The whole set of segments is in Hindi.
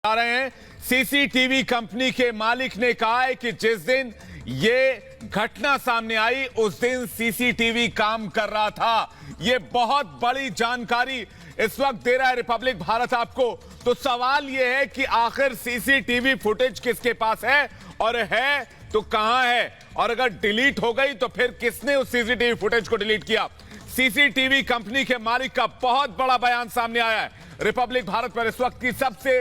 आ रहे हैं। सीसीटीवी कंपनी के मालिक ने कहा है कि जिस दिन ये घटना सामने आई उस दिन सीसीटीवी काम कर रहा था। ये बहुत बड़ी जानकारी इस वक्त दे रहा है रिपब्लिक भारत आपको। तो सवाल ये है कि आखिर सीसीटीवी फुटेज किसके पास है और है तो कहां है, और अगर डिलीट हो गई तो फिर किसने उस सीसीटीवी फुटेज को डिलीट किया। सीसीटीवी कंपनी के मालिक का बहुत बड़ा बयान सामने आया है। रिपब्लिक भारत पर इस वक्त की सबसे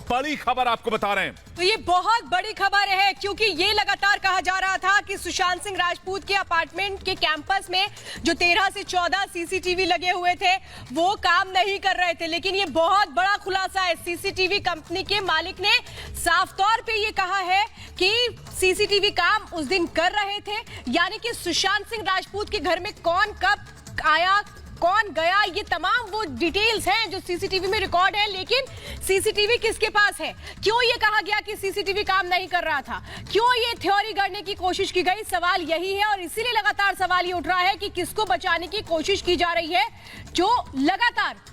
बड़ी खबर आपको बता रहे हैं। तो ये बहुत बड़ी खबर है क्योंकि ये लगातार कहा जा रहा था कि सुशांत सिंह राजपूत के अपार्टमेंट के कैंपस में जो 13 से 14 सीसीटीवी लगे हुए थे वो काम नहीं कर रहे थे। लेकिन ये बहुत बड़ा खुलासा है। सीसीटीवी कंपनी के मालिक ने साफ तौर पे ये कहा है कि सीसीटीवी काम उस दिन कर रहे थे, यानी कि सुशांत सिंह राजपूत के घर में कौन कब आया कौन गया, ये तमाम वो डिटेल्स हैं जो सीसीटीवी में रिकॉर्ड है। लेकिन सीसीटीवी किसके पास है, क्यों ये कहा गया कि सीसीटीवी काम नहीं कर रहा था, क्यों ये थ्योरी गढ़ने की कोशिश की गई, सवाल यही है। और इसीलिए लगातार सवाल ये उठ रहा है कि किसको बचाने की कोशिश की जा रही है, जो लगातार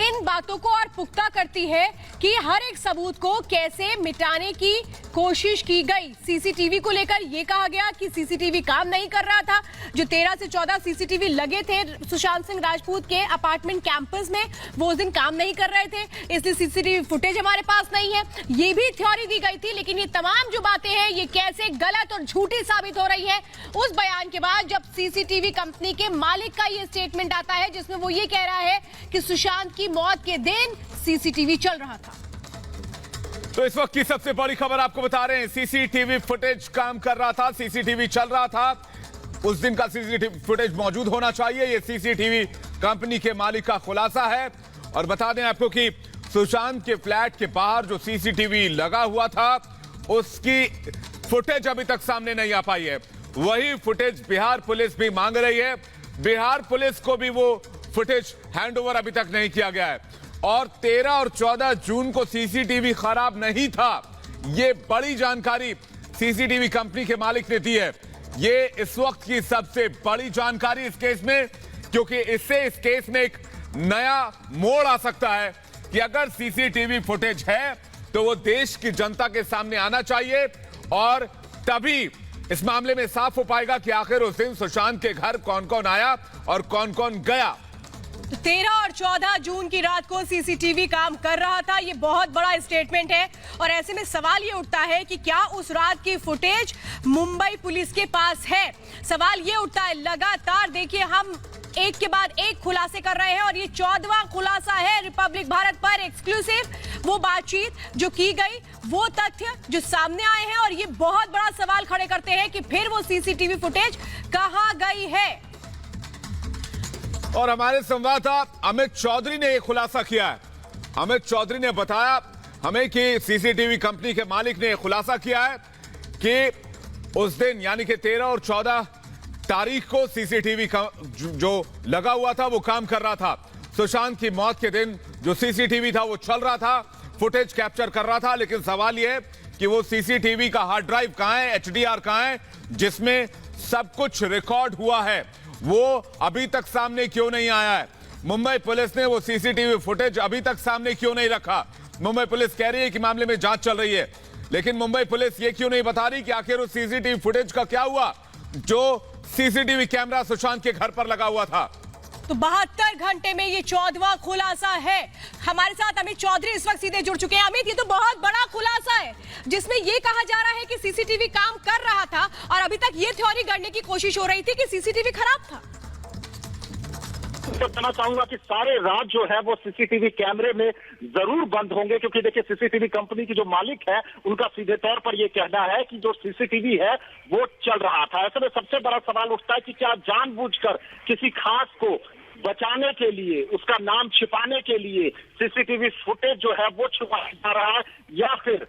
इन बातों को और पुख्ता करती है कि हर एक सबूत को कैसे मिटाने की कोशिश की गई। सीसीटीवी को लेकर यह कहा गया कि सीसीटीवी काम नहीं कर रहा था। जो 13 से 14 सीसीटीवी लगे थे सुशांत सिंह राजपूत के अपार्टमेंट कैंपस में, वो उस दिन काम नहीं कर रहे थे, इसलिए सीसीटीवी फुटेज हमारे पास नहीं है। ये भी थ्योरी दी गई थी। लेकिन ये तमाम जो बातें हैं ये कैसे गलत और झूठी साबित हो रही है उस बयान के बाद, जब सीसीटीवी कंपनी के मालिक का ये स्टेटमेंट आता है जिसमें वो ये कह रहा है कि सुशांत की मौत के दिन सीसीटीवी चल रहा था। तो इस वक्त की सबसे बड़ी खबर आपको बता रहे हैं। सीसीटीवी फुटेज काम कर रहा था, सीसीटीवी चल रहा था, उस दिन का सीसीटीवी फुटेज मौजूद होना चाहिए। यह सीसीटीवी कंपनी के मालिक का खुलासा है। और बता दें आपको कि सुशांत के फ्लैट के बाहर जो सीसीटीवी लगा हुआ था उसकी फुटेज अभी तक सामने नहीं आ पाई है। वही फुटेज बिहार पुलिस भी मांग रही है। बिहार पुलिस को भी वो फुटेज हैंडओवर अभी तक नहीं किया गया है। और 13 और 14 जून को सीसीटीवी खराब नहीं था। यह बड़ी जानकारी सीसीटीवी कंपनी के मालिक ने दी है। यह इस वक्त की सबसे बड़ी जानकारी इस केस में, क्योंकि इससे इस केस में एक नया मोड़ आ सकता है कि अगर सीसीटीवी फुटेज है तो वो देश की जनता के सामने आना चाहिए और तभी इस मामले में साफ हो पाएगा कि आखिर उस दिन सुशांत के घर कौन कौन आया और कौन कौन गया। 13 और 14 जून की रात को सीसीटीवी काम कर रहा था। ये बहुत बड़ा स्टेटमेंट है और ऐसे में सवाल ये उठता है कि क्या उस रात की फुटेज मुंबई पुलिस के पास है। सवाल ये उठता है। लगातार देखिए हम एक के बाद एक खुलासे कर रहे हैं और ये 14वां खुलासा है रिपब्लिक भारत पर एक्सक्लूसिव। वो बातचीत जो की गई, वो तथ्य जो सामने आए हैं और ये बहुत बड़ा सवाल खड़े करते हैं कि फिर वो सीसीटीवी फुटेज कहां गई है। और हमारे संवाददाता अमित चौधरी ने यह खुलासा किया है। अमित चौधरी ने बताया हमें कि सीसीटीवी कंपनी के मालिक ने खुलासा किया है कि उस दिन यानी कि 13 और 14 तारीख को सीसीटीवी जो लगा हुआ था वो काम कर रहा था। सुशांत की मौत के दिन जो सीसीटीवी था वो चल रहा था, फुटेज कैप्चर कर रहा था। लेकिन सवाल यह है कि वो सीसीटीवी का हार्ड ड्राइव कहां है, एचडीआर कहां है, जिसमें सब कुछ रिकॉर्ड हुआ है, वो अभी तक सामने क्यों नहीं आया है। मुंबई पुलिस ने वो सीसीटीवी फुटेज अभी तक सामने क्यों नहीं रखा। मुंबई पुलिस कह रही है कि मामले में जांच चल रही है, लेकिन मुंबई पुलिस ये क्यों नहीं बता रही कि आखिर उस सीसीटीवी फुटेज का क्या हुआ जो सीसीटीवी कैमरा सुशांत के घर पर लगा हुआ था। तो 72 घंटे में ये 14वां खुलासा है। हमारे साथ अमित चौधरी इस वक्त सीधे जुड़ चुके हैं। अमित, ये तो बहुत बड़ा खुलासा है जिसमें ये कहा जा रहा है कि सीसीटीवी काम कर रहा था और अभी तक ये थ्योरी गढ़ने की कोशिश हो रही थी कि सीसीटीवी खराब था। तो कहना चाहूंगा कि सारे राज जो है वो सीसीटीवी कैमरे में जरूर बंद होंगे, क्योंकि देखिए सीसीटीवी कंपनी की जो मालिक है उनका सीधे तौर पर यह कहना है कि जो सीसीटीवी है वो चल रहा था। ऐसे में सबसे बड़ा सवाल उठता है कि क्या जानबूझकर किसी खास को बचाने के लिए, उसका नाम छिपाने के लिए सीसीटीवी फुटेज जो है वो छुपाया जा रहा है, या फिर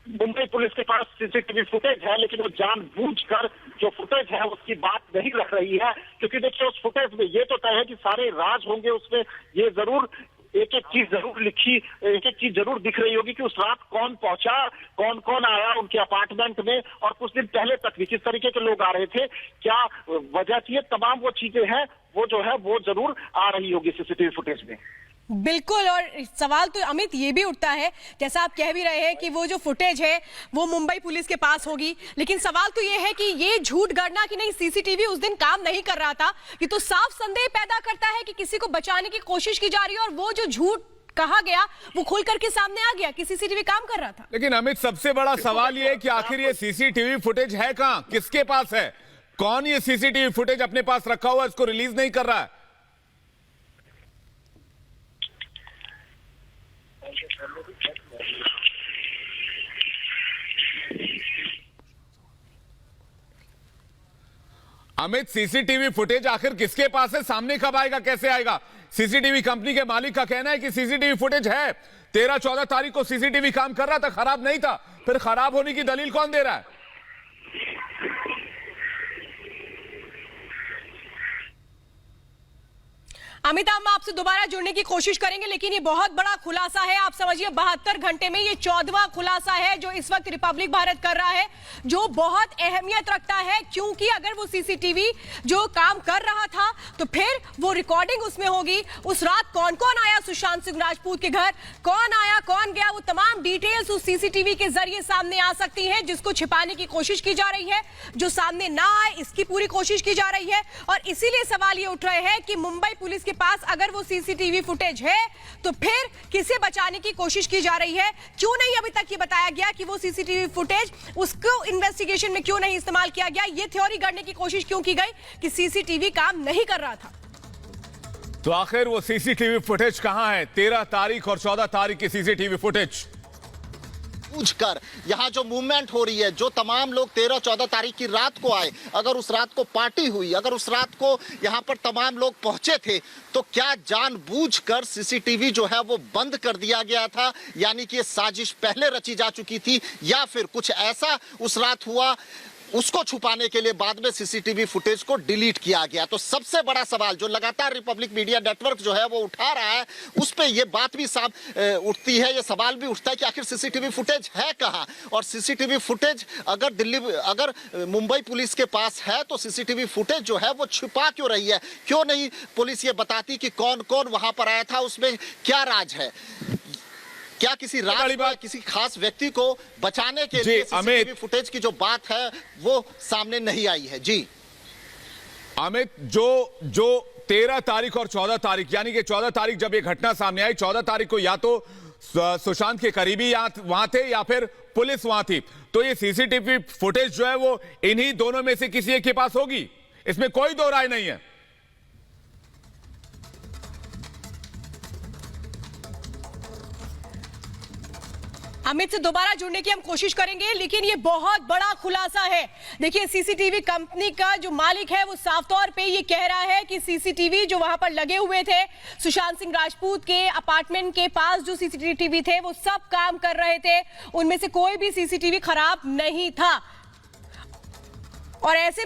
मुंबई पुलिस के पास सीसीटीवी फुटेज है लेकिन वो जानबूझकर जो फुटेज है उसकी बात नहीं रख रही है। क्योंकि देखिए उस फुटेज में ये तो तय है कि सारे राज होंगे, उसमें ये जरूर एक एक चीज जरूर लिखी, एक एक चीज जरूर दिख रही होगी कि उस रात कौन पहुंचा, कौन कौन आया उनके अपार्टमेंट में और कुछ दिन पहले तक भी किस तरीके के लोग आ रहे थे, क्या वजह थी, तमाम वो चीजें हैं वो जो है वो जरूर आ रही होगी सीसीटीवी फुटेज में। बिल्कुल। और सवाल तो अमित ये भी उठता है, जैसा आप कह भी रहे हैं कि वो जो फुटेज है वो मुंबई पुलिस के पास होगी, लेकिन सवाल तो ये है कि ये झूठ गढ़ना कि नहीं सीसीटीवी उस दिन काम नहीं कर रहा था, ये तो साफ संदेह पैदा करता है कि किसी को बचाने की कोशिश की जा रही है और वो जो झूठ कहा गया वो खुल करके सामने आ गया कि सीसीटीवी काम कर रहा था। लेकिन अमित, सबसे बड़ा सवाल ये है कि आखिर ये सीसीटीवी फुटेज है कहां, किसके पास है? कौन ये सीसीटीवी फुटेज अपने पास रखा हुआ है, इसको रिलीज नहीं कर रहा है? अमित, सीसीटीवी फुटेज आखिर किसके पास है? सामने कब आएगा, कैसे आएगा? सीसीटीवी कंपनी के मालिक का कहना है कि सीसीटीवी फुटेज है, 13-14 तारीख को सीसीटीवी काम कर रहा था, खराब नहीं था। फिर खराब होने की दलील कौन दे रहा है? अमित, हम आपसे दोबारा जुड़ने की कोशिश करेंगे, लेकिन ये बहुत बड़ा खुलासा है। आप समझिए 72 घंटे में ये 14वां खुलासा है जो इस वक्त रिपब्लिक भारत कर रहा है, जो बहुत अहमियत रखता है, क्योंकि अगर वो सीसीटीवी जो काम कर रहा था तो फिर वो रिकॉर्डिंग उसमें होगी। उस रात कौन कौन आया सुशांत सिंह राजपूत के घर, कौन आया कौन गया, वो तमाम डिटेल्स उस सीसीटीवी के जरिए सामने आ सकती हैं, जिसको छिपाने की कोशिश की जा रही है। जो सामने ना आए इसकी पूरी कोशिश की जा रही है। और इसीलिए सवाल ये उठ रहे हैं कि मुंबई पुलिस के पास अगर वो सीसीटीवी फुटेज है तो फिर किसे बचाने की कोशिश की जा रही है? क्यों नहीं अभी तक ये बताया गया कि वो सीसीटीवी फुटेज उसको इन्वेस्टिगेशन में क्यों नहीं इस्तेमाल किया गया? ये थ्योरी गढ़ने की कोशिश क्यों की गई कि सीसीटीवी काम नहीं कर रहा था? तो आखिर वो सीसीटीवी फुटेज कहां है? 13 तारीख और 14 तारीख की सीसीटीवी फुटेज पूछकर यहाँ जो मूवमेंट हो रही है, जो तमाम लोग 13-14 तारीख की रात को आए, अगर उस रात को पार्टी हुई, अगर उस रात को यहाँ पर तमाम लोग पहुंचे थे, तो क्या जानबूझकर सीसीटीवी जो है वो बंद कर दिया गया था? यानी कि ये साजिश पहले रची जा चुकी थी, या फिर कुछ ऐसा उस रात हुआ उसको छुपाने के लिए बाद में सीसीटीवी फुटेज को डिलीट किया गया? तो सबसे बड़ा सवाल जो लगातार रिपब्लिक मीडिया नेटवर्क जो है वो उठा रहा है, उस पे ये बात भी साफ उठती है, ये सवाल भी उठता है कि आखिर सीसीटीवी फुटेज है कहां? और सीसीटीवी फुटेज अगर मुंबई पुलिस के पास है तो सीसीटीवी फुटेज जो है वो छुपा क्यों रही है? क्यों नहीं पुलिस ये बताती कि कौन कौन वहां पर आया था, उसमें क्या राज है? क्या किसी किसी खास व्यक्ति को बचाने के लिए सीसीटीवी फुटेज की जो बात है वो सामने नहीं आई है? जी अमित, जो 13 तारीख और 14 तारीख, यानी कि 14 तारीख जब ये घटना सामने आई, 14 तारीख को या तो सुशांत के करीबी वहां थे या फिर पुलिस वहां थी, तो ये सीसीटीवी फुटेज जो है वो इन्हीं दोनों में से किसी एक के पास होगी, इसमें कोई दो राय नहीं है। अमित से दोबारा जुड़ने की हम कोशिश करेंगे, लेकिन ये बहुत बड़ा खुलासा है। देखिए, सीसीटीवी कंपनी का जो मालिक है वो साफ तौर पे ये कह रहा है कि सीसीटीवी जो वहां पर लगे हुए थे सुशांत सिंह राजपूत के अपार्टमेंट के पास, जो सीसीटीवी थे वो सब काम कर रहे थे, उनमें से कोई भी सीसीटीवी खराब नहीं था। और ऐसे